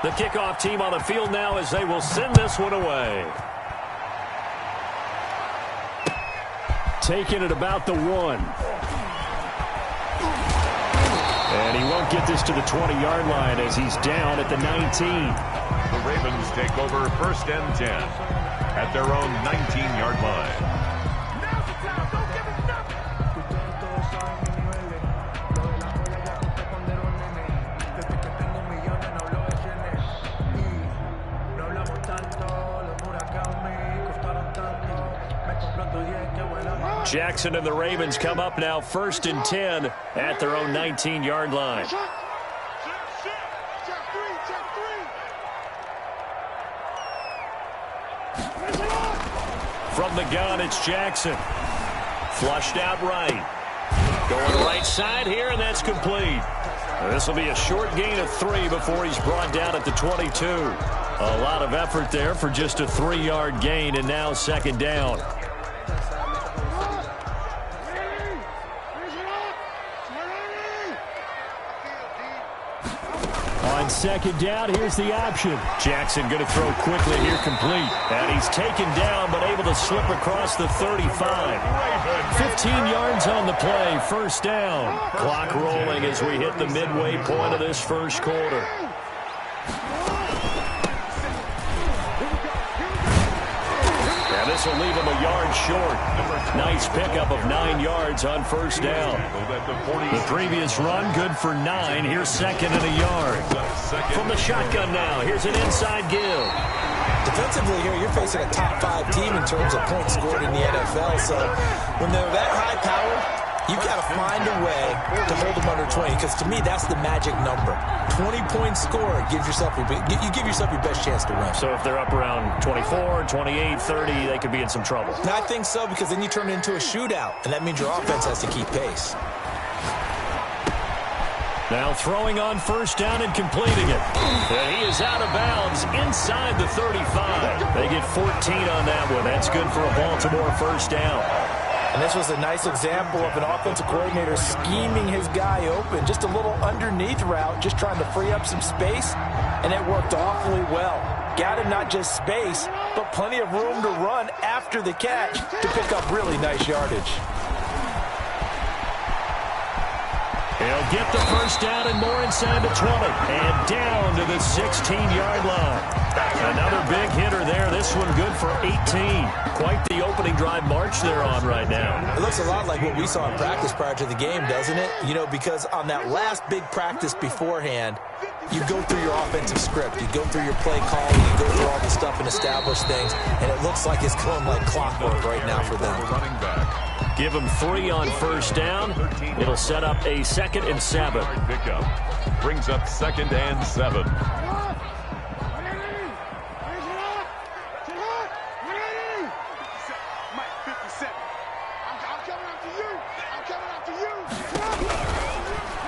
The kickoff team on the field now as they will send this one away. Taking it about the 1. And he won't get this to the 20-yard line as he's down at the 19. The Ravens take over 1st and 10 at their own 19-yard line. Jackson and the Ravens come up now 1st and 10 at their own 19-yard line. From the gun, it's Jackson. Flushed out right. Going right side here, and that's complete. This will be a short gain of 3 before he's brought down at the 22. A lot of effort there for just a 3-yard gain, and now 2nd down. On 2nd down, here's the option. Jackson going to throw quickly here, complete. And he's taken down, but able to slip across the 35. 15 yards on the play, 1st down. Clock rolling as we hit the midway point of this 1st quarter. And this will leave him a yard short. Nice pickup of 9 yards on 1st down. The previous run, good for 9. Here's 2nd and a yard. From the shotgun now, here's an inside give. Defensively here, you're facing a top 5 team in terms of points scored in the NFL. So when they're that high power, you've got to find a way to hold them under 20, because to me, that's the magic number. 20-point score gives yourself you give yourself your best chance to win. So if they're up around 24, 28, 30, they could be in some trouble. And I think so, because then you turn it into a shootout, and that means your offense has to keep pace. Now throwing on 1st down and completing it. And he is out of bounds inside the 35. They get 14 on that one. That's good for a Baltimore 1st down. And this was a nice example of an offensive coordinator scheming his guy open. Just a little underneath route, just trying to free up some space, and it worked awfully well. Got him not just space, but plenty of room to run after the catch to pick up really nice yardage. He'll get the 1st down and more inside the 20. And down to the 16-yard line. Another big hitter there. This one good for 18. Quite the opening drive march they're on right now. It looks a lot like what we saw in practice prior to the game, doesn't it? You know, because on that last big practice beforehand, you go through your offensive script. You go through your play calling. You go through all the stuff and establish things. And it looks like it's going like clockwork right now for them. Running back. Give him 3 on 1st down. It'll set up a 2nd and 7. Pickup brings up 2nd and 7.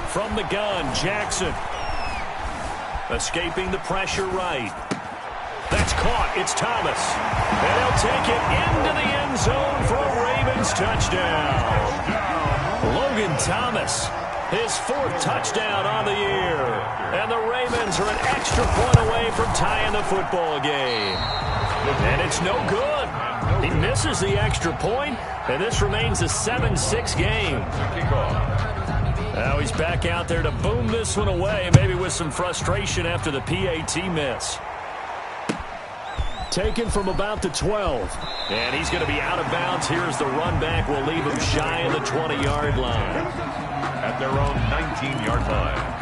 From the gun, Jackson. Escaping the pressure right. That's caught. It's Thomas. And he'll take it into the end zone for a Ravens touchdown. Logan Thomas, his 4th touchdown on the year. And the Ravens are an extra point away from tying the football game. And it's no good. He misses the extra point, and this remains a 7-6 game. Now he's back out there to boom this one away, maybe with some frustration after the PAT miss. Taken from about the 12. And he's going to be out of bounds. Here's the run back. We'll leave him shy of the 20-yard line. At their own 19-yard line.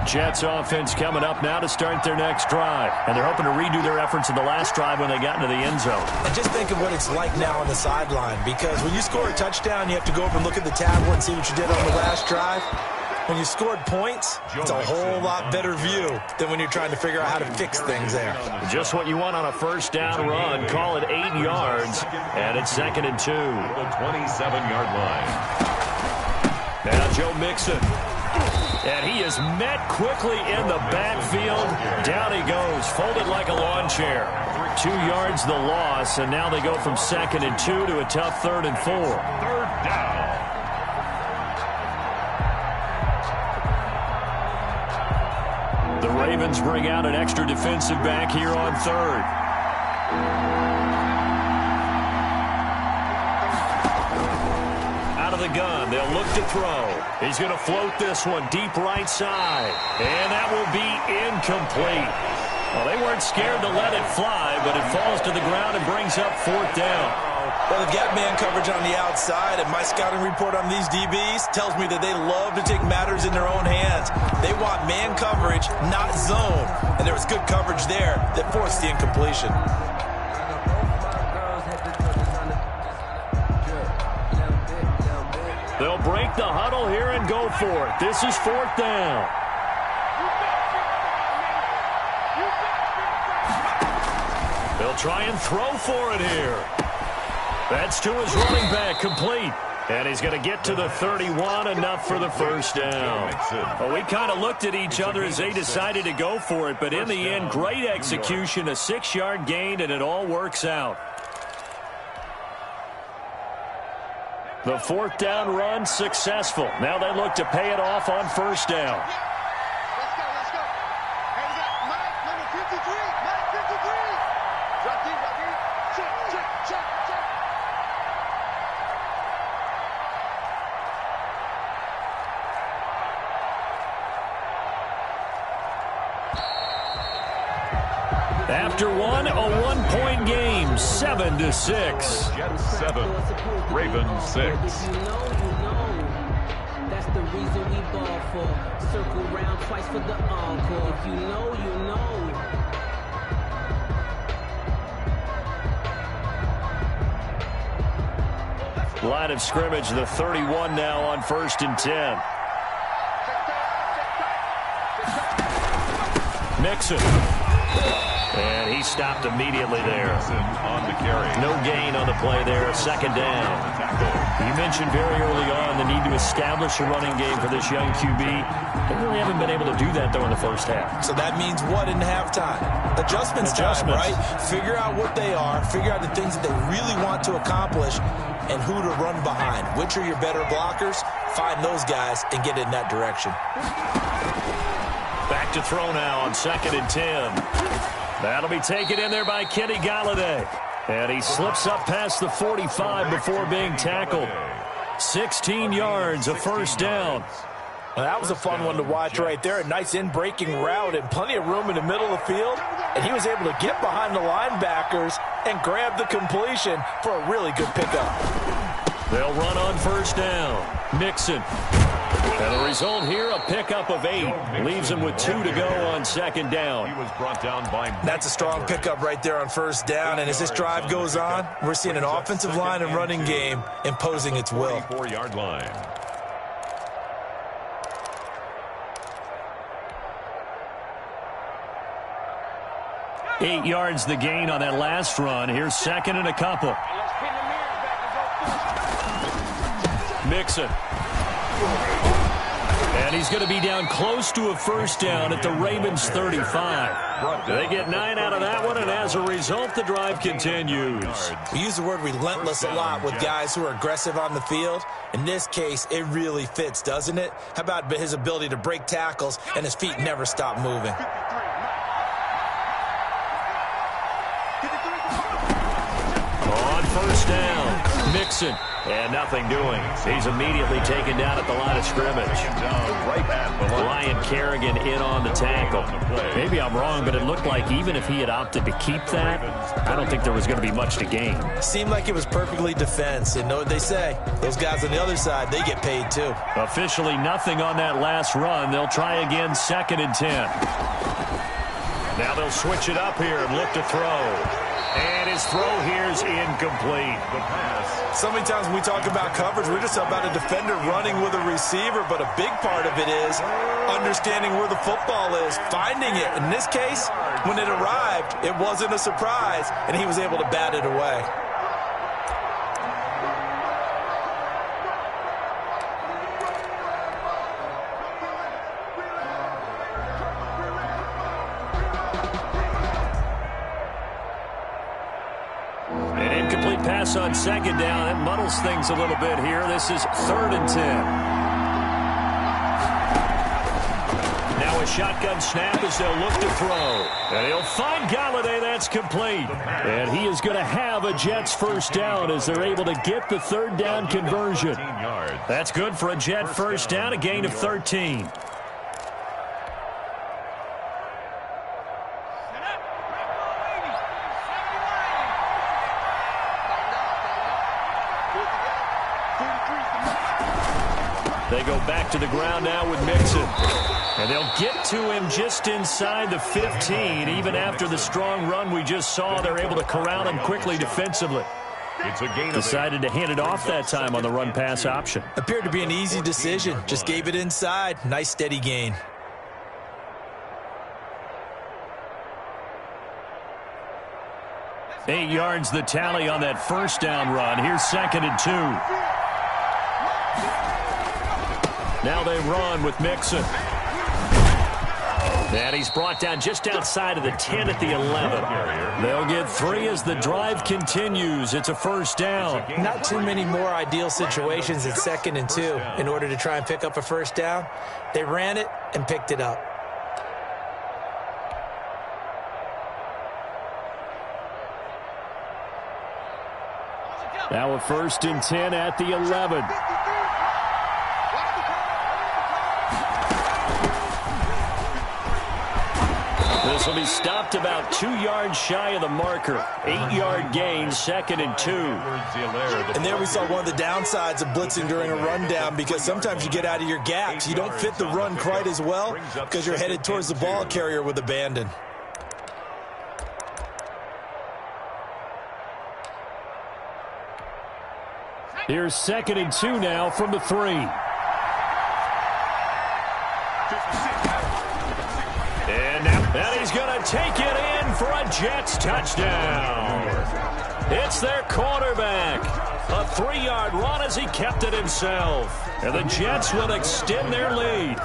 Jets offense coming up now to start their next drive. And they're hoping to redo their efforts in the last drive when they got into the end zone. And just think of what it's like now on the sideline, because when you score a touchdown, you have to go over and look at the tablet and see what you did on the last drive. When you scored points, it's a whole lot better view than when you're trying to figure out how to fix things there. Just what you want on a 1st down run. Call it 8 yards, and it's 2nd and 2. The 27-yard line. Now Joe Mixon. And he is met quickly in the backfield. Down he goes, folded like a lawn chair. 2 yards the loss, and now they go from 2nd and 2 to a tough 3rd and 4. Third down. The Ravens bring out an extra defensive back here on 3rd. Out of the gun, they'll look to throw. He's going to float this one deep right side, and that will be incomplete. Well, they weren't scared to let it fly, but it falls to the ground and brings up 4th down. Well, they've got man coverage on the outside, and my scouting report on these DBs tells me that they love to take matters in their own hands. They want man coverage, not zone, and there was good coverage there that forced the incompletion. They'll break the huddle here and go for it. This is 4th down. They'll try and throw for it here. That's to his running back, complete. And he's going to get to the 31, enough for the 1st down. Well, we kind of looked at each other as they decided to go for it, but in the end, great execution, a 6-yard gain, and it all works out. The 4th down run successful. Now they look to pay it off on 1st down. Let's go. Hey, we got Mike, number 53. Mike, 53. Drop deep. Check. After one, a 1-point game, 7-6. Jets 7, Ravens 6. You know. That's the reason we ball for. Circle round twice for the encore. If you know, you know. Line of scrimmage, the 31 now on 1st and 10. Mixon. And he stopped immediately there. On the carry. No gain on the play there. 2nd down. You mentioned very early on the need to establish a running game for this young QB. They really haven't been able to do that, though, in the 1st half. So that means what in halftime? Adjustments time, right? Figure out what they are. Figure out the things that they really want to accomplish and who to run behind. Which are your better blockers? Find those guys and get in that direction. Back to throw now on 2nd and 10. That'll be taken in there by Kenny Galladay. And he slips up past the 45 before being tackled. 16 yards, a 1st down. Well, that was a fun one to watch right there. A nice in-breaking route and plenty of room in the middle of the field. And he was able to get behind the linebackers and grab the completion for a really good pickup. They'll run on 1st down. Mixon. And the result here, a pickup of 8. Leaves him with 2 to go on 2nd down. He was brought down by... That's a strong pickup right there on 1st down. And as this drive goes on, we're seeing an offensive line and running game imposing its will. 4-yard line. Eight yards the gain on that last run. Here's 2nd and a couple. Mixon. And he's going to be down close to a 1st down at the Ravens 35. They get 9 out of that one, and as a result, the drive continues. We use the word relentless a lot with guys who are aggressive on the field. In this case, it really fits, doesn't it? How about his ability to break tackles and his feet never stop moving? On 1st down, Mixon. And nothing doing. He's immediately taken down at the line of scrimmage. Ryan Kerrigan in on the tackle. Maybe I'm wrong, but it looked like even if he had opted to keep that, I don't think there was going to be much to gain. Seemed like it was perfectly defense. And know what they say? Those guys on the other side, they get paid too. Officially nothing on that last run. They'll try again 2nd and 10. Now they'll switch it up here and look to throw. And his throw here is incomplete. The pass. So many times when we talk about coverage, we're just about a defender running with a receiver, but a big part of it is understanding where the football is, finding it. In this case, when it arrived, it wasn't a surprise, and he was able to bat it away. pass on second down. That muddles things a little bit here. This is 3rd and 10. Now a shotgun snap as they'll look to throw. And he'll find Galladay. That's complete. And he is going to have a Jets first down as they're able to get the 3rd down conversion. That's good for a Jet first down, a gain of 13. They go back to the ground now with Mixon. And they'll get to him just inside the 15. Even after the strong run we just saw, they're able to corral him quickly defensively. It's a gain. Decided to hand it off that time on the run-pass option. Appeared to be an easy decision. Just gave it inside. Nice steady gain. Eight yards the tally on that first down run. Here's 2nd and 2. Now they run with Mixon. And he's brought down just outside of the 10 at the 11. They'll get 3 as the drive continues. It's a first down. Not too many more ideal situations in 2nd and 2 in order to try and pick up a first down. They ran it and picked it up. Now a 1st and 10 at the 11. This will be stopped about 2 yards shy of the marker. 8-yard gain, 2nd and 2. And there we saw one of the downsides of blitzing during a rundown, because sometimes you get out of your gaps. You don't fit the run quite as well because you're headed towards the ball carrier with abandon. Here's 2nd and 2 now from the 3. And he's going to take it in for a Jets touchdown. It's their quarterback. A 3-yard run as he kept it himself. And the Jets will extend their lead.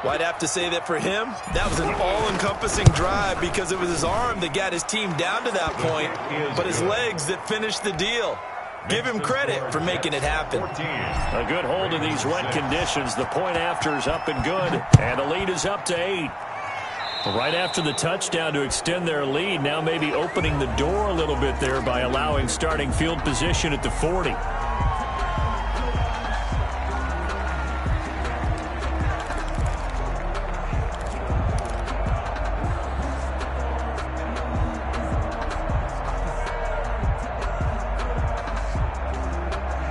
Well, I'd have to say that for him, that was an all-encompassing drive, because it was his arm that got his team down to that point, but his legs that finished the deal. Give him credit for making it happen. A good hold in these wet conditions. The point after is up and good. And the lead is up to 8. Right after the touchdown to extend their lead, now maybe opening the door a little bit there by allowing starting field position at the 40.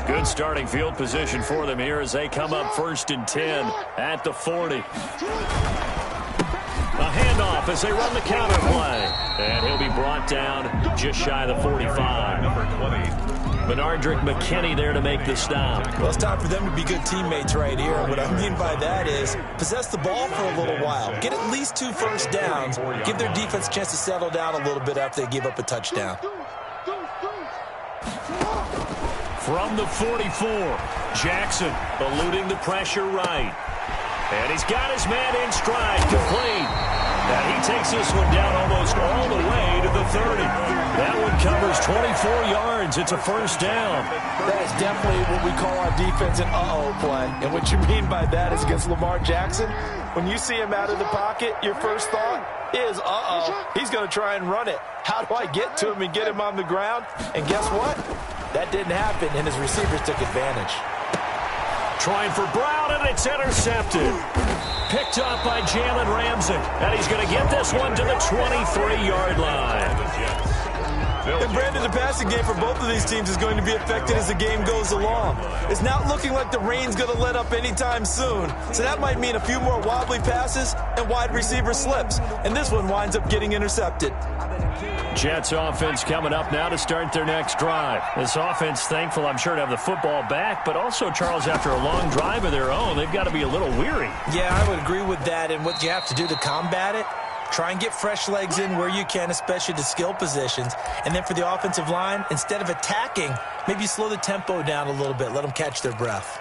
Good starting field position for them here as they come up 1st and 10 at the 40. A handoff as they run the counter play. And he'll be brought down just shy of the 45. Number 20. Benardrick McKinney there to make the stop. Well, it's time for them to be good teammates right here. What I mean by that is possess the ball for a little while. Get at least 2 first downs. Give their defense a chance to settle down a little bit after they give up a touchdown. From the 44, Jackson eluding the pressure right. And he's got his man in stride, complete. And he takes this one down almost all the way to the 30. That one covers 24 yards. It's a first down. That is definitely what we call our defense an uh-oh play. And what you mean by that is against Lamar Jackson, when you see him out of the pocket, your first thought is, uh-oh, he's going to try and run it. How do I get to him and get him on the ground? And guess what? That didn't happen, and his receivers took advantage. Trying for Brown, and it's intercepted. Picked up by Jalen Ramsey. And he's going to get this one to the 23-yard line. And Brandon, the passing game for both of these teams is going to be affected as the game goes along. It's not looking like the rain's going to let up anytime soon. So that might mean a few more wobbly passes and wide receiver slips. And this one winds up getting intercepted. Jets offense coming up now to start their next drive. This offense thankful, I'm sure, to have the football back, but also, Charles, after a long drive of their own, they've got to be a little weary. Yeah, I would agree with that. And what you have to do to combat it, try and get fresh legs in where you can, especially the skill positions. And then for the offensive line, instead of attacking, maybe slow the tempo down a little bit. Let them catch their breath.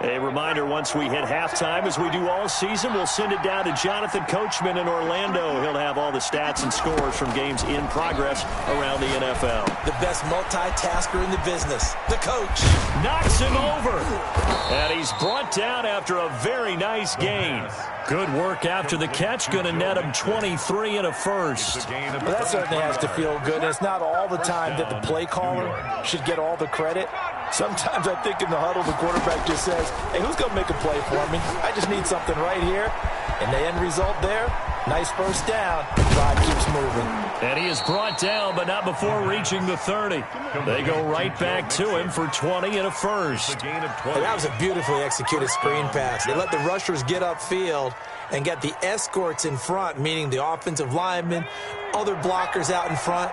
A reminder, once we hit halftime, as we do all season, we'll send it down to Jonathan Coachman in Orlando. He'll have all the stats and scores from games in progress around the NFL. The best multitasker in the business, the coach. Knocks him over. And he's brought down after a very nice gain. Good work after the catch. Going to net him 23 and a first. Well, that certainly has to feel good. And it's not all the time that the play caller should get all the credit. Sometimes I think in the huddle, the quarterback just says, hey, who's going to make a play for me? I just need something right here. And the end result there, nice first down. The drive keeps moving. And he is brought down, but not before reaching the 30. They go right back to him for 20 and a first. Hey, that was a beautifully executed screen pass. They let the rushers get upfield and get the escorts in front, meaning the offensive linemen, other blockers out in front.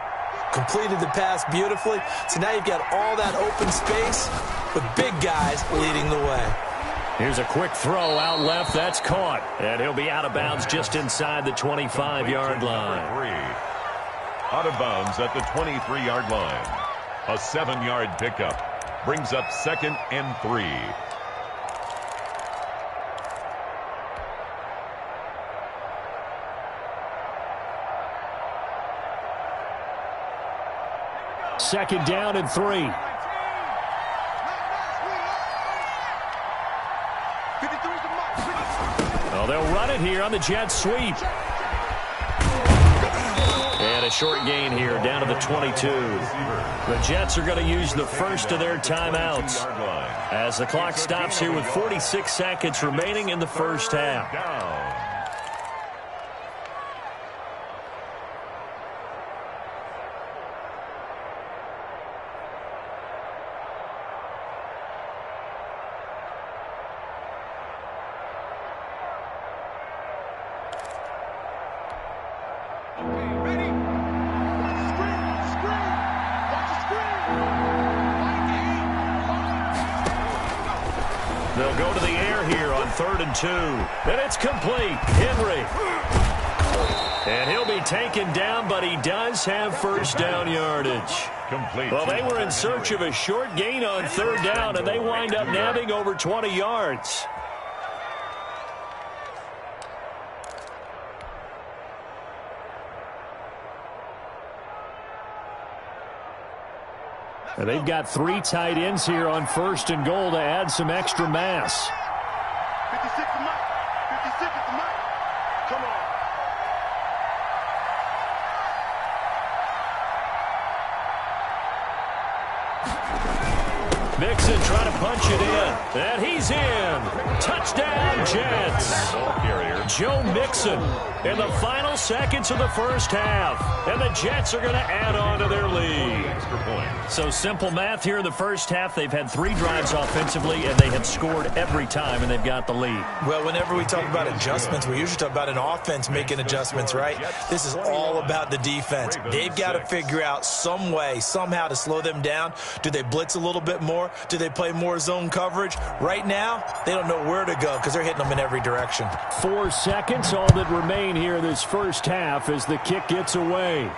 Completed the pass beautifully. So now you've got all that open space with big guys leading the way. Here's a quick throw out left. That's caught. And he'll be out of bounds just inside the 25-yard line. Out of bounds at the 23-yard line. A 7-yard pickup brings up 2nd and 3. Second down and 3. Oh, they'll run it here on the jet sweep. And a short gain here down to the 22. The Jets are going to use the first of their timeouts as the clock stops here with 46 seconds remaining in the first half. They'll go to the air here on 3rd and 2. And it's complete. Henry. And he'll be taken down, but he does have first down yardage. Complete. Well, they were in search of a short gain on 3rd down, and they wind up nabbing over 20 yards. And they've got 3 tight ends here on 1st and goal to add some extra mass. 56 to Mike. 56 to Mike. Come on. Mixon trying to punch it in. And he's in. Touchdown, Jets. Joe Mixon in the final seconds of the first half. And the Jets are going to add on to their lead. So simple math here in the first half. They've had 3 drives offensively, and they have scored every time, and they've got the lead. Well, whenever we talk about adjustments, we usually talk about an offense making adjustments, right? This is all about the defense. They've got to figure out some way, somehow to slow them down. Do they blitz a little bit more? Do they play more zone coverage? Right now, they don't know where to go because they're hitting them in every direction. 4 seconds, all that remain here in this first half as the kick gets away.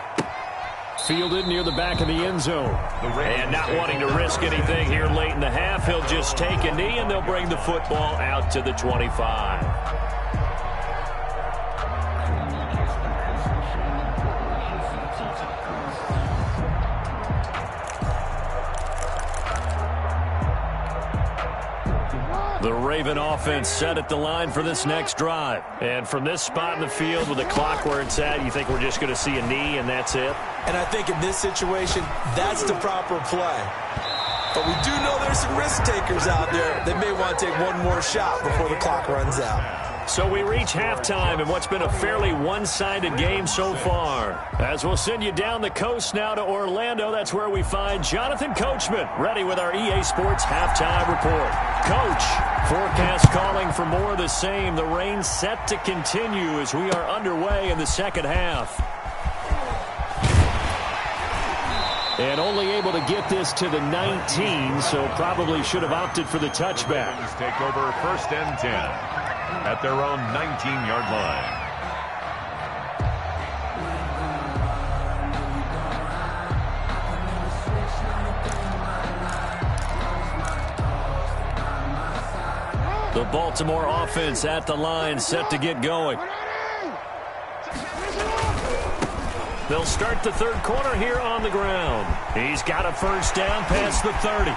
Fielded near the back of the end zone. And not wanting to risk anything here late in the half, he'll just take a knee, and they'll bring the football out to the 25. The Raven offense set at the line for this next drive. And from this spot in the field with the clock where it's at, you think we're just going to see a knee and that's it? And I think in this situation, that's the proper play. But we do know there's some risk takers out there that may want to take one more shot before the clock runs out. So we reach halftime in what's been a fairly one-sided game so far. As we'll send you down the coast now to Orlando, that's where we find Jonathan Coachman, ready with our EA Sports halftime report. Coach, forecast calling for more of the same. The rain set to continue as we are underway in the second half. And only able to get this to the 19, so probably should have opted for the touchback. Take over 1st and 10 at their own 19-yard line. The Baltimore offense at the line, set to get going. They'll start the third quarter here on the ground. He's got a first down past the 30.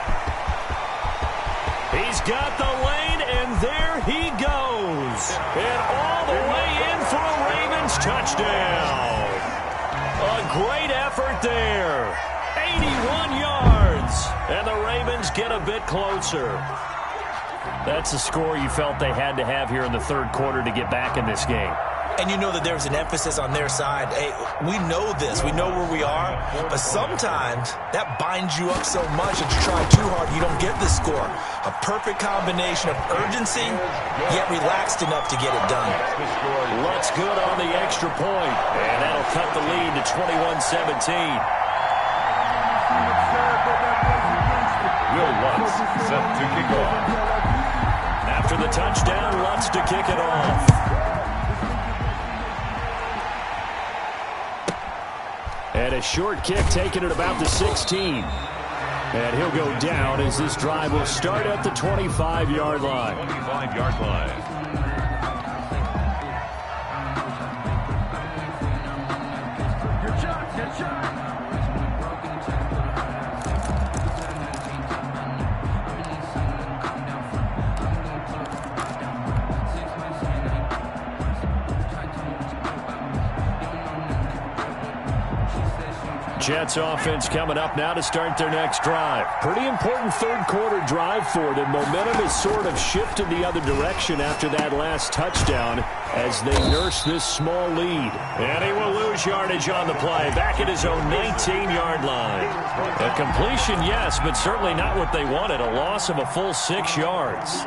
He's got the lane, and there he goes. And all the way in for a Ravens touchdown. A great effort there. 81 yards. And the Ravens get a bit closer. That's a score you felt they had to have here in the third quarter to get back in this game. And you know that there's an emphasis on their side. Hey, we know this. We know where we are. But sometimes that binds you up so much that you try too hard, you don't get the score. A perfect combination of urgency, yet relaxed enough to get it done. Lutz good on the extra point. And that'll cut the lead to 21-17. Will Lutz set to kick off. After the touchdown, Lutz to kick it off. And a short kick taken at about the 16. And he'll go down as this drive will start at the 25-yard line. 25-yard line. Jets offense coming up now to start their next drive. Pretty important third quarter drive for them. Momentum has sort of shifted the other direction after that last touchdown as they nurse this small lead. And he will lose yardage on the play, back at his own 19-yard line. A completion, yes, but certainly not what they wanted. A loss of a full 6 yards.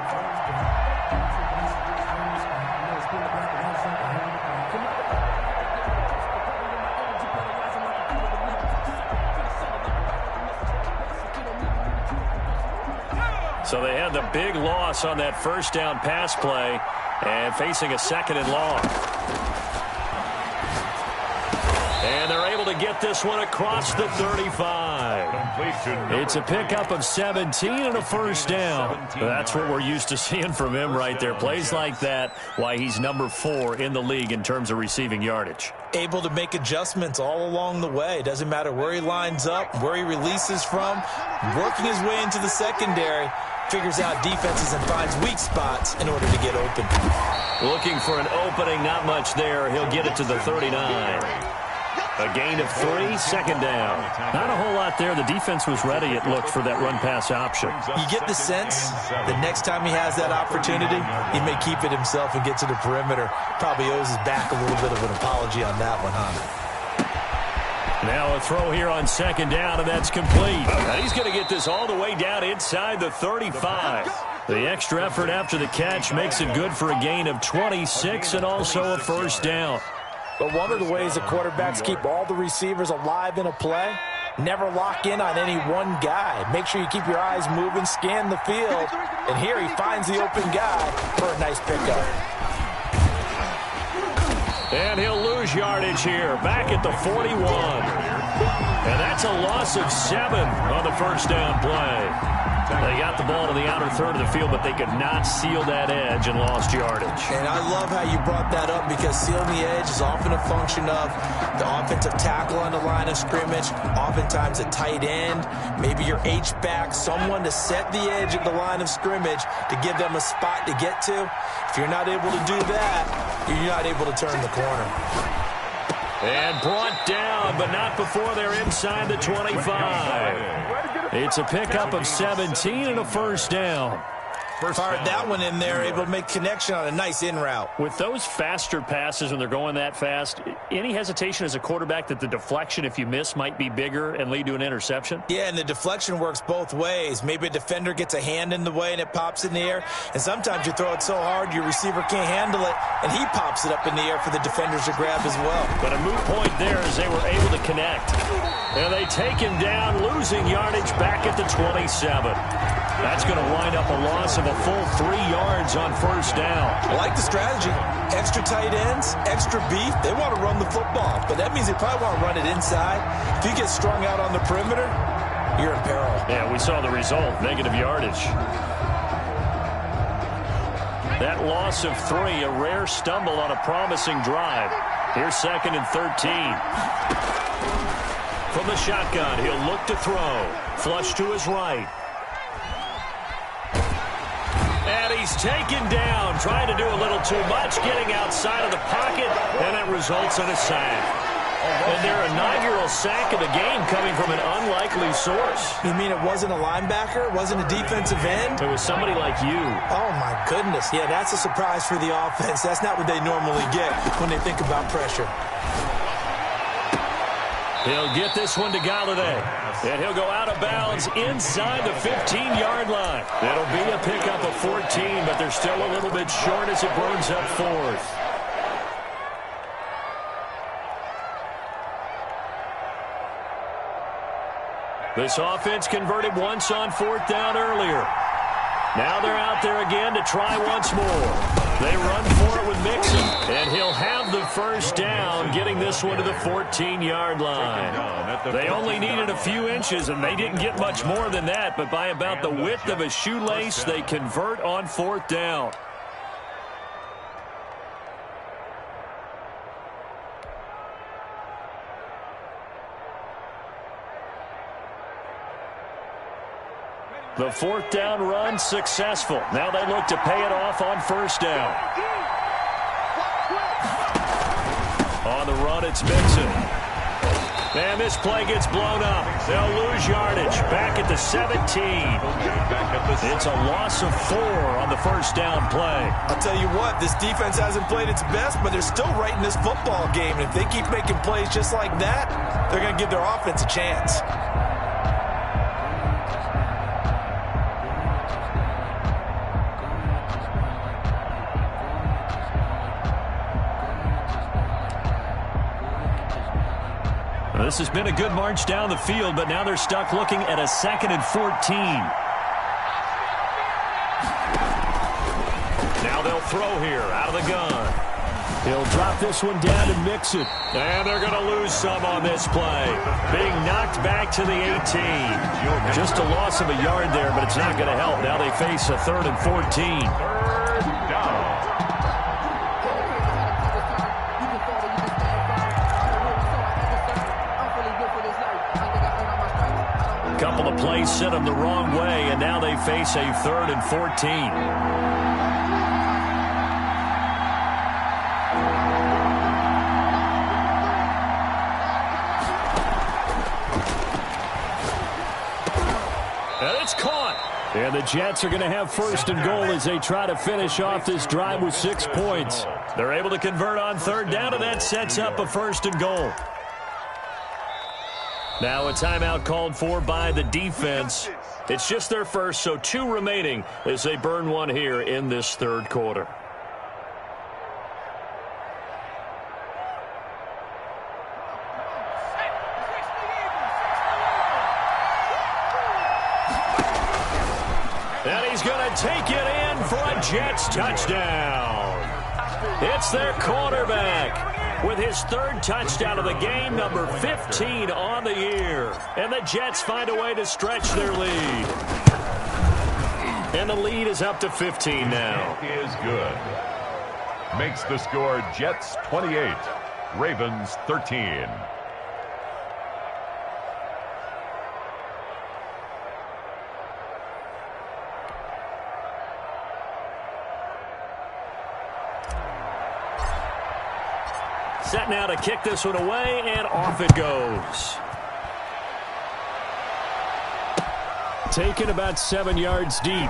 So they had the big loss on that first down pass play and facing a second and long. And they're able to get this one across the 35. It's a pickup of 17 and a first down. That's what we're used to seeing from him right there. Plays like that, why he's number 4 in the league in terms of receiving yardage. Able to make adjustments all along the way. Doesn't matter where he lines up, where he releases from, working his way into the secondary. Figures out defenses and finds weak spots in order to get open. Looking for an opening, not much there. He'll get it to the 39. A gain of 3, second down. Not a whole lot there. The defense was ready, it looked, for that run-pass option. You get the sense the next time he has that opportunity, he may keep it himself and get to the perimeter. Probably owes his back a little bit of an apology on that one, huh? Now a throw here on second down, and that's complete. And he's going to get this all the way down inside the 35. The extra effort after the catch makes it good for a gain of 26 and also a first down. But one of the ways the quarterbacks keep all the receivers alive in a play, never lock in on any one guy. Make sure you keep your eyes moving, scan the field. And here he finds the open guy for a nice pickup. And he'll lose yardage here, back at the 41. And that's a loss of 7 on the first down play. They got the ball to the outer third of the field, but they could not seal that edge and lost yardage. And I love how you brought that up, because sealing the edge is often a function of the offensive tackle on the line of scrimmage, oftentimes a tight end, maybe your H-back, someone to set the edge at the line of scrimmage to give them a spot to get to. If you're not able to do that, you're not able to turn the corner. And brought down, but not before they're inside the 25. It's a pickup of 17 and a first down. Fired that one in there, able to make connection on a nice in route. With those faster passes when they're going that fast, any hesitation as a quarterback that the deflection, if you miss, might be bigger and lead to an interception? Yeah, and the deflection works both ways. Maybe a defender gets a hand in the way and it pops in the air, and sometimes you throw it so hard your receiver can't handle it, and he pops it up in the air for the defenders to grab as well. But a moot point there as they were able to connect. And they take him down, losing yardage back at the 27. That's going to wind up a loss of a full 3 yards on first down. I like the strategy. Extra tight ends, extra beef. They want to run the football, but that means they probably want to run it inside. If you get strung out on the perimeter, you're in peril. Yeah, we saw the result, negative yardage. That loss of 3, a rare stumble on a promising drive. Here's 2nd and 13. From the shotgun, he'll look to throw. Flush to his right. And he's taken down, trying to do a little too much, getting outside of the pocket, and it results in a sack. And their inaugural sack of the game coming from an unlikely source. You mean it wasn't a linebacker? It wasn't a defensive end? It was somebody like you. Oh, my goodness. Yeah, that's a surprise for the offense. That's not what they normally get when they think about pressure. He'll get this one to Galladay. And he'll go out of bounds inside the 15-yard line. It'll be a pickup of 14, but they're still a little bit short as it brings up 4th. This offense converted once on 4th down earlier. Now they're out there again to try once more. They run for it with Mixon, and he'll have the first down, getting this one to the 14-yard line. They only needed a few inches, and they didn't get much more than that, but by about the width of a shoelace, they convert on 4th down. The 4th down run successful. Now they look to pay it off on 1st down. On the run, it's Mixon. And this play gets blown up. They'll lose yardage. Back at the 17. It's a loss of 4 on the 1st down play. I'll tell you what, this defense hasn't played its best, but they're still right in this football game. And if they keep making plays just like that, they're going to give their offense a chance. This has been a good march down the field, but now they're stuck looking at a 2nd and 14. Now they'll throw here out of the gun. He'll drop this one down to Mixon. And they're going to lose some on this play. Being knocked back to the 18. Just a loss of a yard there, but it's not going to help. Now they face a 3rd and 14. Couple of plays sent them the wrong way, and now they face a 3rd and 14. And it's caught. And the Jets are going to have 1st and goal as they try to finish off this drive with 6 points. They're able to convert on 3rd down, and that sets up a 1st and goal. Now a timeout called for by the defense. It's just their first, so 2 remaining as they burn one here in this 3rd quarter. And he's going to take it in for a Jets touchdown. It's their quarterback with his 3rd touchdown of the game, number 15 on the year. And the Jets find a way to stretch their lead. And the lead is up to 15 now. Is good. Makes the score Jets 28, Ravens 13. Set now to kick this one away, and off it goes. Taken about 7 yards deep.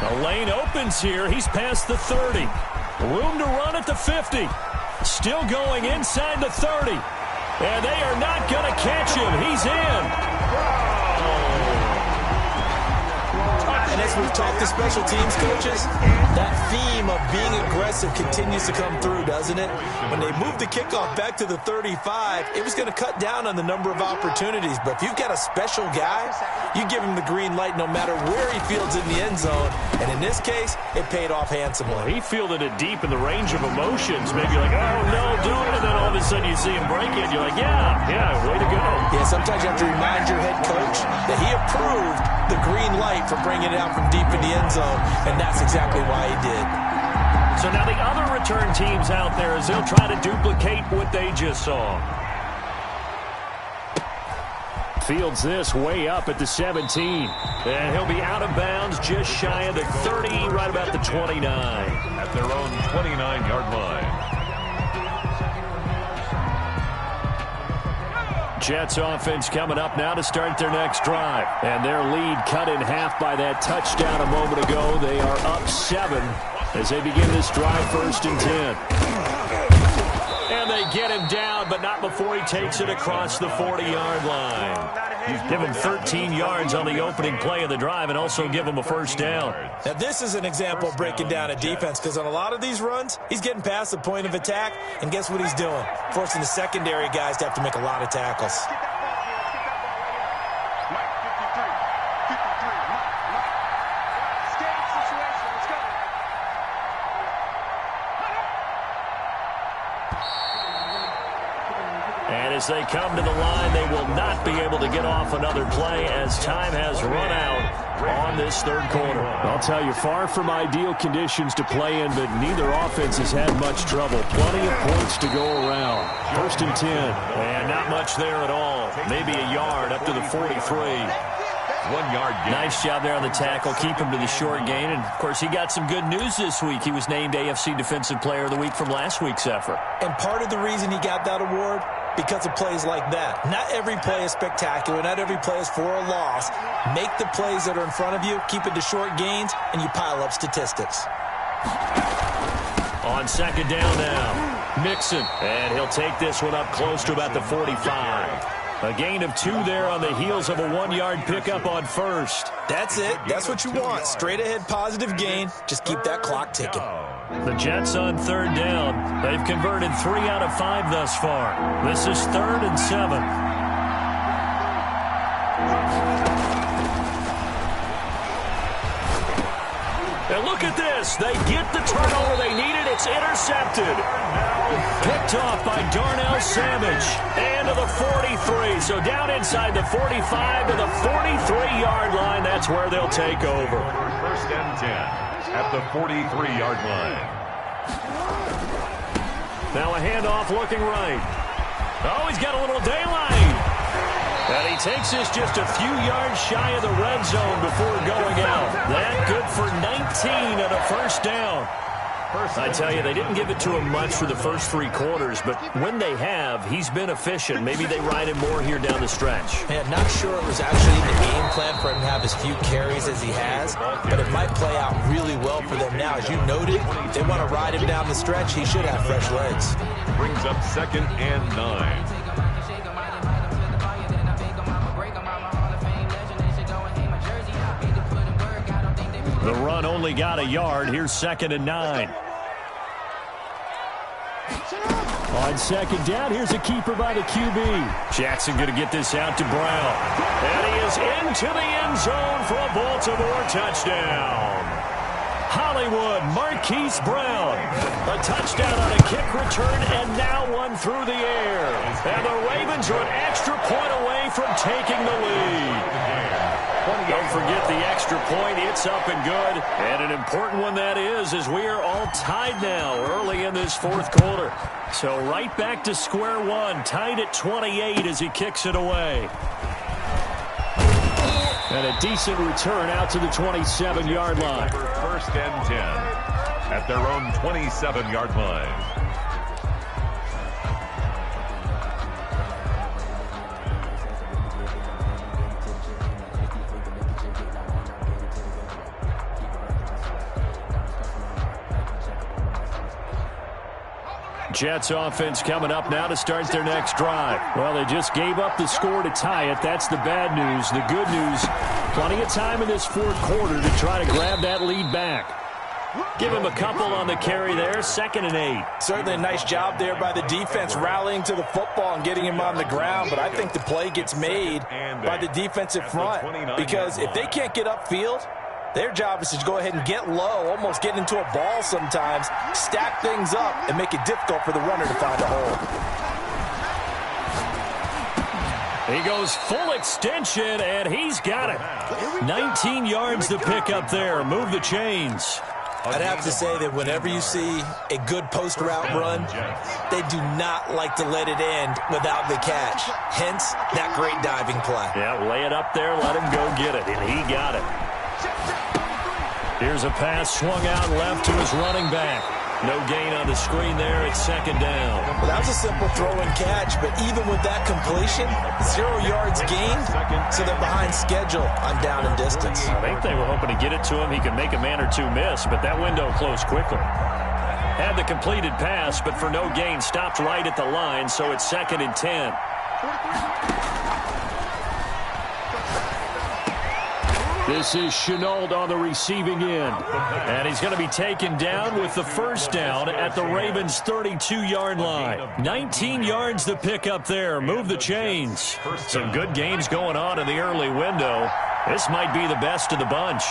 The lane opens here. He's past the 30. Room to run at the 50. Still going inside the 30. And they are not going to catch him. He's in. And as we've talked to special teams coaches, that theme of being aggressive continues to come through, doesn't it? When they moved the kickoff back to the 35, it was going to cut down on the number of opportunities. But if you've got a special guy, you give him the green light no matter where he fields in the end zone. And in this case, it paid off handsomely. Well, he fielded it deep in the range of emotions. Maybe like, oh, no, do it. And then all of a sudden you see him break it. You're like, yeah, way to go. Yeah, sometimes you have to remind your head coach that he approved the green light for bringing it out touchdown from deep in the end zone, and that's exactly why he did. So now the other return teams out there as they'll try to duplicate what they just saw. Fields this way up at the 17. And he'll be out of bounds just shy of the 30, right about the 29. At their own 29-yard line. Jets offense coming up now to start their next drive. And their lead cut in half by that touchdown a moment ago. They are up 7 as they begin this drive, 1st and 10. And they get him down, but not before he takes it across the 40-yard line. He's given 13 yards on the opening play of the drive and also give him a first down. Now, this is an example of breaking down a defense because on a lot of these runs, he's getting past the point of attack, and guess what he's doing? Forcing the secondary guys to have to make a lot of tackles. As they come to the line, they will not be able to get off another play as time has run out on this third quarter. I'll tell you, far from ideal conditions to play in, but neither offense has had much trouble. Plenty of points to go around. 1st and 10. And not much there at all. Maybe a yard up to the 43. 1 yard gain. Nice job there on the tackle. Keep him to the short gain. And, of course, he got some good news this week. He was named AFC Defensive Player of the Week from last week's effort. And part of the reason he got that award, because of plays like that. Not every play is spectacular. Not every play is for a loss. Make the plays that are in front of you, keep it to short gains, and you pile up statistics. On 2nd down now, Mixon. And he'll take this one up close to about the 45. A gain of 2 there on the heels of a 1-yard pickup on 1st. That's it. That's what you want. Straight ahead positive gain. Just keep that clock ticking. The Jets on 3rd down. They've converted 3 out of 5 thus far. This is 3rd and 7. And look at this. They get the turnover they needed. It's intercepted. Picked off by Darnell Savage. And to the 43. So down inside the 45 to the 43-yard line. That's where they'll take over. 1st and 10. At the 43-yard line. Now a handoff looking right. Oh, he's got a little daylight. And he takes this just a few yards shy of the red zone before going out. That good for 19 and a first down. I tell you, they didn't give it to him much for the first 3 quarters, but when they have, he's been efficient. Maybe they ride him more here down the stretch. Man, not sure it was actually in the game plan for him to have as few carries as he has, but it might play out really well for them now. As you noted, they want to ride him down the stretch. He should have fresh legs. Brings up 2nd and 9. The run only got a yard. Here's 2nd and 9. On 2nd down, here's a keeper by the QB. Jackson going to get this out to Brown. And he is into the end zone for a Baltimore touchdown. Hollywood, Marquise Brown. A touchdown on a kick return, and now one through the air. And the Ravens are an extra point away from taking the lead. Don't forget the extra point. It's up and good. And an important one that is, as we are all tied now early in this 4th quarter. So right back to square one, tied at 28 as he kicks it away. And a decent return out to the 27-yard line. 1st and 10 at their own 27-yard line. Jets offense coming up now to start their next drive. Well, they just gave up the score to tie it. That's the bad news. The good news, plenty of time in this 4th quarter to try to grab that lead back. Give him a couple on the carry there, 2nd and 8. Certainly a nice job there by the defense rallying to the football and getting him on the ground, but I think the play gets made by the defensive front because if they can't get upfield, their job is to go ahead and get low, almost get into a ball sometimes, stack things up, and make it difficult for the runner to find a hole. He goes full extension, and he's got it. 19 yards to pick up there. Move the chains. I'd have to say that whenever you see a good post route run, they do not like to let it end without the catch. Hence, that great diving play. Yeah, lay it up there, let him go get it, and he got it. Here's a pass swung out left to his running back. No gain on the screen there. It's second down. Well, that was a simple throw and catch, but even with that completion, 0 yards gained, so they're behind schedule on down and distance. I think they were hoping to get it to him. He could make a man or two miss, but that window closed quickly. Had the completed pass, but for no gain, stopped right at the line, so it's 2nd and 10. This is Chenault on the receiving end. And he's going to be taken down with the first down at the Ravens' 32-yard line. 19 yards to pick up there. Move the chains. Some good games going on in the early window. This might be the best of the bunch.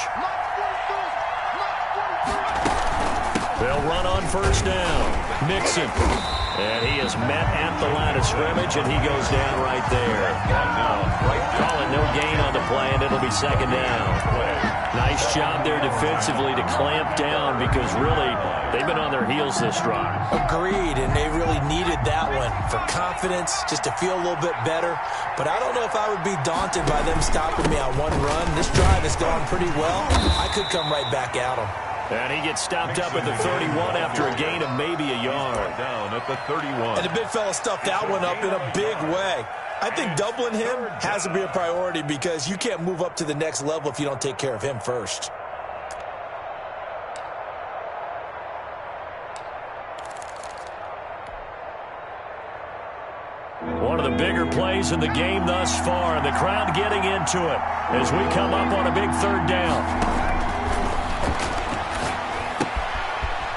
They'll run on first down. Mixon. And he is met at the line of scrimmage, and he goes down right there. Call it no gain on the play, and it'll be second down. Nice job there defensively to clamp down because really they've been on their heels this drive. Agreed, and they really needed that one for confidence, just to feel a little bit better. But I don't know if I would be daunted by them stopping me on one run. This drive has gone pretty well. I could come right back at them. And he gets stopped up at the 31 after a gain of maybe a yard. Down at the 31. And the big fella stuffed that one up in a big way. I think doubling him has to be a priority because you can't move up to the next level if you don't take care of him first. One of the bigger plays in the game thus far, and the crowd getting into it as we come up on a big third down.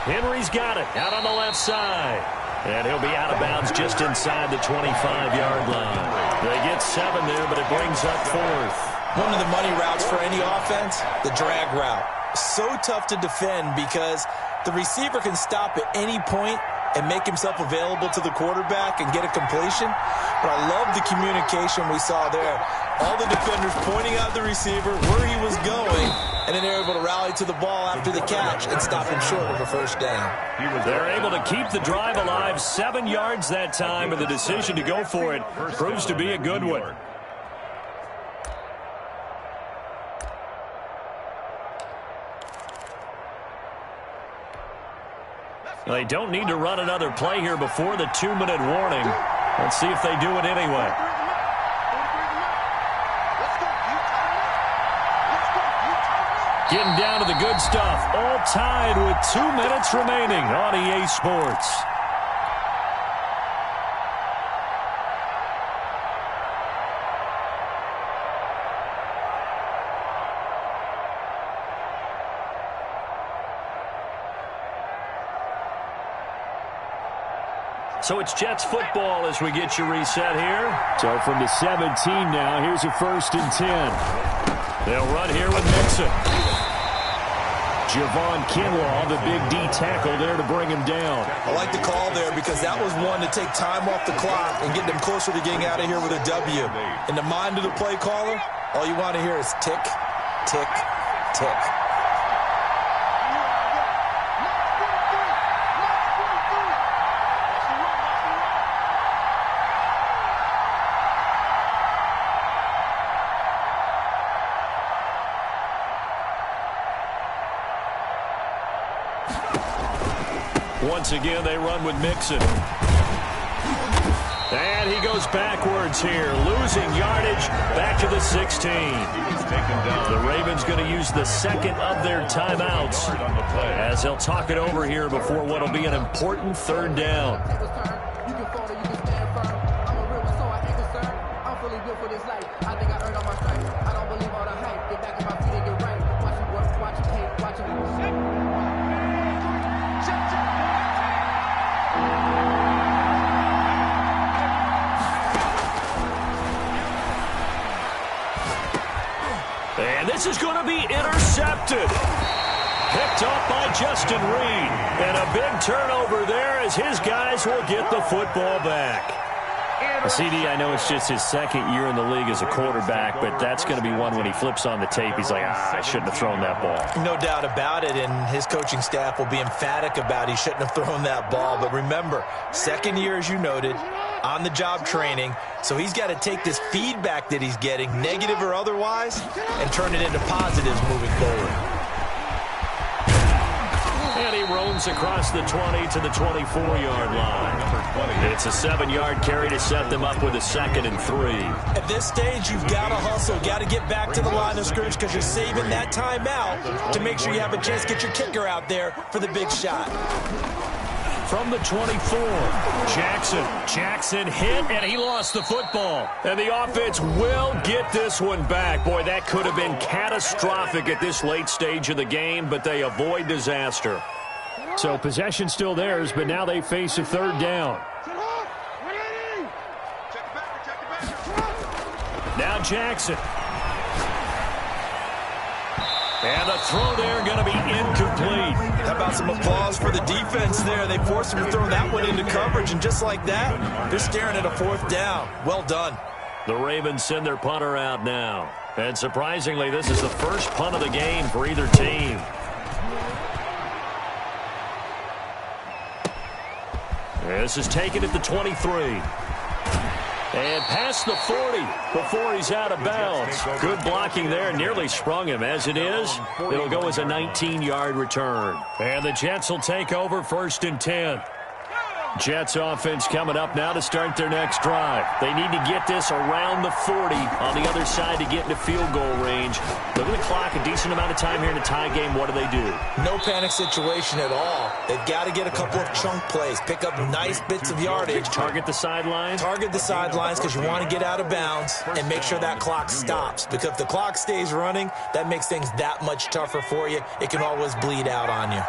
Henry's got it out on the left side. And he'll be out of bounds just inside the 25-yard line. They get 7 there, but it brings up 4th. One of the money routes for any offense, the drag route. So tough to defend because the receiver can stop at any point and make himself available to the quarterback and get a completion. But I love the communication we saw there. All the defenders pointing out the receiver, where he was going, and then they're able to rally to the ball after the catch and stop him short of a first down. They're able to keep the drive alive, 7 yards that time, and the decision to go for it proves to be a good one. They don't need to run another play here before the 2-minute warning. Let's see if they do it anyway. Getting down to the good stuff. All tied with 2 minutes remaining on EA Sports. So it's Jets football as we get you reset here. So from the 17 now, here's a 1st and 10. They'll run here with Mixon. Javon Kinlaw, the big D tackle there to bring him down. I like the call there because that was one to take time off the clock and get them closer to getting out of here with a W. In the mind of the play caller, all you want to hear is tick, tick, tick. Once again, they run with Mixon. And he goes backwards here, losing yardage back to the 16. The Ravens going to use the second of their timeouts as they'll talk it over here before what will be an important 3rd down. And this is going to be intercepted. Picked off by Justin Reed. And a big turnover there as his guys will get the football back. CD, I know it's just his second year in the league as a quarterback, but that's going to be one when he flips on the tape. He's like, I shouldn't have thrown that ball. No doubt about it, and his coaching staff will be emphatic about he shouldn't have thrown that ball. But remember, second year, as you noted, on-the-job training, so he's got to take this feedback that he's getting, negative or otherwise, and turn it into positives moving forward. And he roams across the 20 to the 24-yard line. It's a 7-yard carry to set them up with a 2nd and 3. At this stage, you've got to hustle, got to get back to the line of scrimmage because you're saving that timeout to make sure you have a chance to get your kicker out there for the big shot. From the 24, Jackson hit, and he lost the football. And the offense will get this one back. Boy, that could have been catastrophic at this late stage of the game, but they avoid disaster. So possession still theirs, but now they face a 3rd down. Now Jackson. And the throw there going to be incomplete. How about some applause for the defense there? They forced him to throw that one into coverage, and just like that, they're staring at a 4th down. Well done. The Ravens send their punter out now. And surprisingly, this is the first punt of the game for either team. This is taken at the 23. And past the 40 before he's out of bounds. Good blocking there. Nearly sprung him. As it is, it'll go as a 19-yard return. And the Jets will take over 1st and 10. Jets offense coming up now to start their next drive. They need to get this around the 40 on the other side to get into field goal range. Look at the clock, a decent amount of time here in a tie game. What do? No panic situation at all. They've got to get a couple of chunk plays, pick up nice bits of yardage. Target the sidelines? Target the sidelines because you want to get out of bounds and make sure that clock stops. Because if the clock stays running, that makes things that much tougher for you. It can always bleed out on you.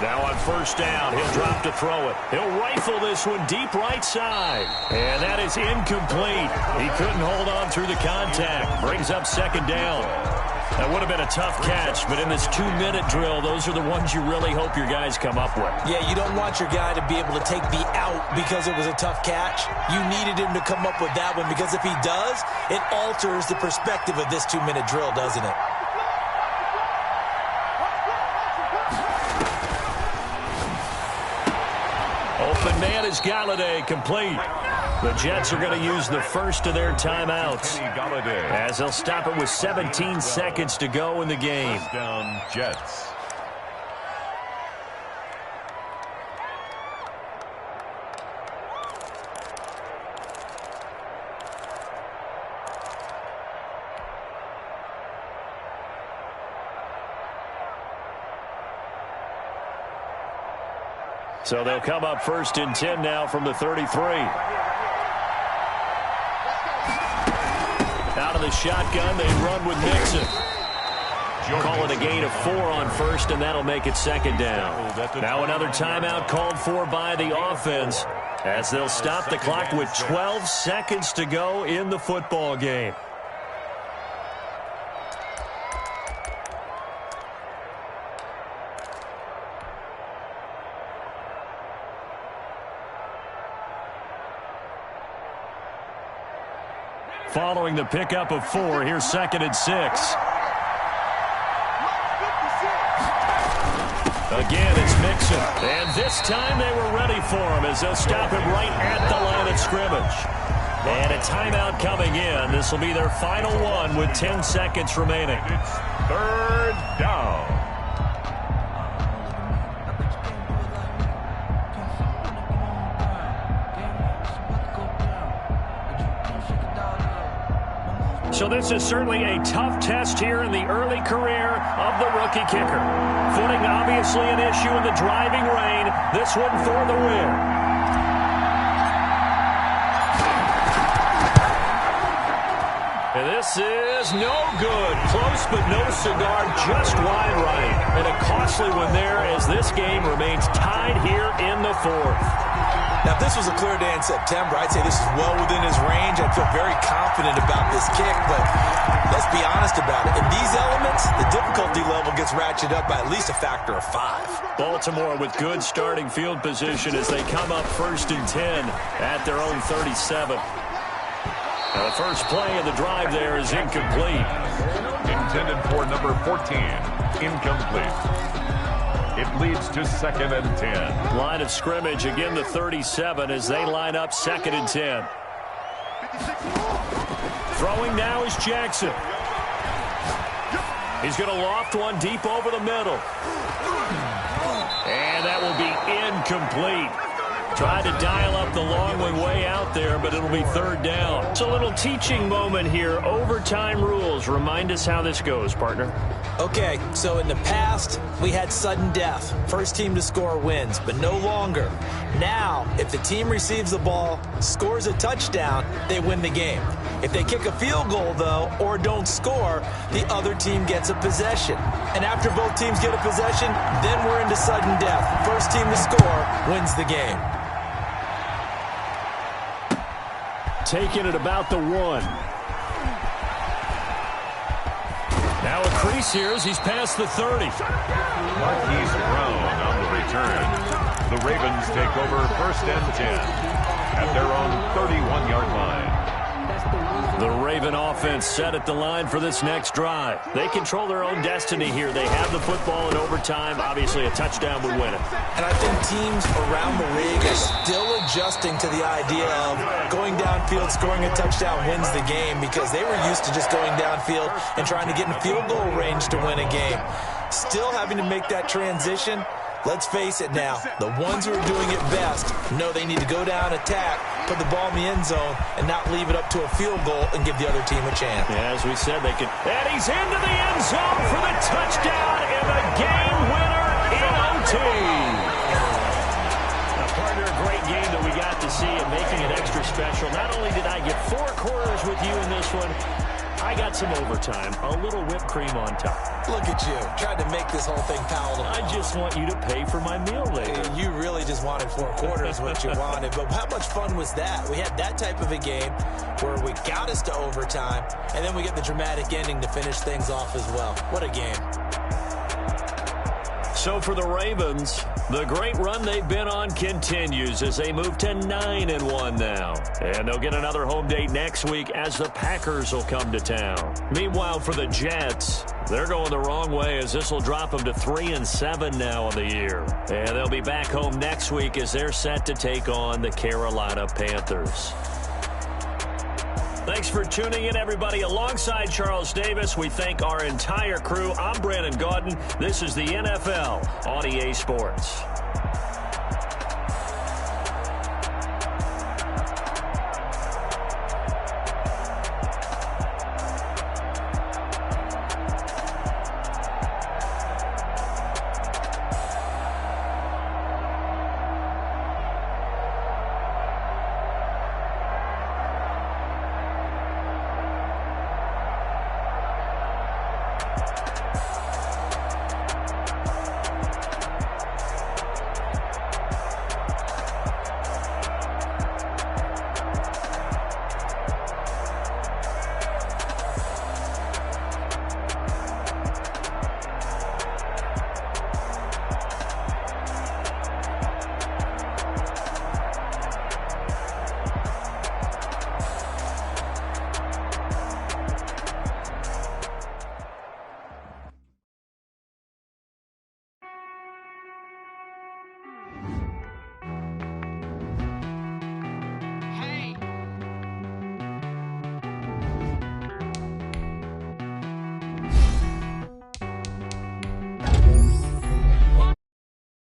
Now on 1st down, he'll drop to throw it. He'll rifle this one deep right side. And that is incomplete. He couldn't hold on through the contact. Brings up 2nd down. That would have been a tough catch, but in this 2-minute drill, those are the ones you really hope your guys come up with. Yeah, you don't want your guy to be able to take the out because it was a tough catch. You needed him to come up with that one because if he does, it alters the perspective of this 2-minute drill, doesn't it? Open man is Galladay, complete. The Jets are going to use the first of their timeouts as they'll stop it with 17 seconds to go in the game. First down, Jets. So they'll come up 1st and 10 now from the 33. Out of the shotgun, they run with Mixon. Call it a gain of 4 on 1st, and that'll make it 2nd down. Now another timeout called for by the offense as they'll stop the clock with 12 seconds to go in the football game. Following the pickup of 4, here's 2nd and 6. Again, it's Mixon. And this time they were ready for him as they'll stop him right at the line of scrimmage. And a timeout coming in. This will be their final one with 10 seconds remaining. It's 3rd down. So this is certainly a tough test here in the early career of the rookie kicker. Footing obviously an issue in the driving rain. This one for the win. And this is no good. Close but no cigar, just wide right. And a costly one there as this game remains tied here in the 4th. Now, if this was a clear day in September, I'd say this is well within his range. I'd feel very confident about this kick, but let's be honest about it. In these elements, the difficulty level gets ratcheted up by at least a factor of 5. Baltimore with good starting field position as they come up 1st and 10 at their own 37. Now, the first play of the drive there is incomplete. Intended for number 14. Incomplete. It leads to 2nd and 10. Line of scrimmage, again the 37 as they line up 2nd and 10. Throwing now is Jackson. He's going to loft one deep over the middle. And that will be incomplete. Tried to dial up the long one way out there, but it'll be 3rd down. It's a little teaching moment here. Overtime rules. Remind us how this goes, partner. Okay, so in the past, we had sudden death. First team to score wins, but no longer. Now, if the team receives the ball, scores a touchdown, they win the game. If they kick a field goal, though, or don't score, the other team gets a possession. And after both teams get a possession, then we're into sudden death. First team to score wins the game. Taking it about the 1. Now a crease here as he's past the 30. Marquise Brown on the return. The Ravens take over 1st and 10 at their own 31-yard line. The Raven offense set at the line for this next drive. They control their own destiny here. They have the football in overtime. Obviously, a touchdown would win it. And I think teams around the league are still adjusting to the idea of going downfield, scoring a touchdown wins the game, because they were used to just going downfield and trying to get in field goal range to win a game. Still having to make that transition. Let's face it now, the ones who are doing it best know they need to go down, attack, put the ball in the end zone, and not leave it up to a field goal and give the other team a chance. Yeah, as we said, they can. And he's into the end zone for the touchdown and the game winner in OT. Now, partner, a great game that we got to see and making it extra special. Not only did I get 4 quarters with you in this one, I got some overtime, a little whipped cream on top. Look at you, tried to make this whole thing palatable. I just want you to pay for my meal later. You really just wanted 4 quarters, what you wanted. But how much fun was that? We had that type of a game where we got us to overtime, and then we get the dramatic ending to finish things off as well. What a game. So for the Ravens, the great run they've been on continues as they move to 9-1 now. And they'll get another home date next week as the Packers will come to town. Meanwhile, for the Jets, they're going the wrong way as this will drop them to 3-7 now on the year. And they'll be back home next week as they're set to take on the Carolina Panthers. Thanks for tuning in, everybody. Alongside Charles Davis, we thank our entire crew. I'm Brandon Gaudin. This is the NFL on EA Sports.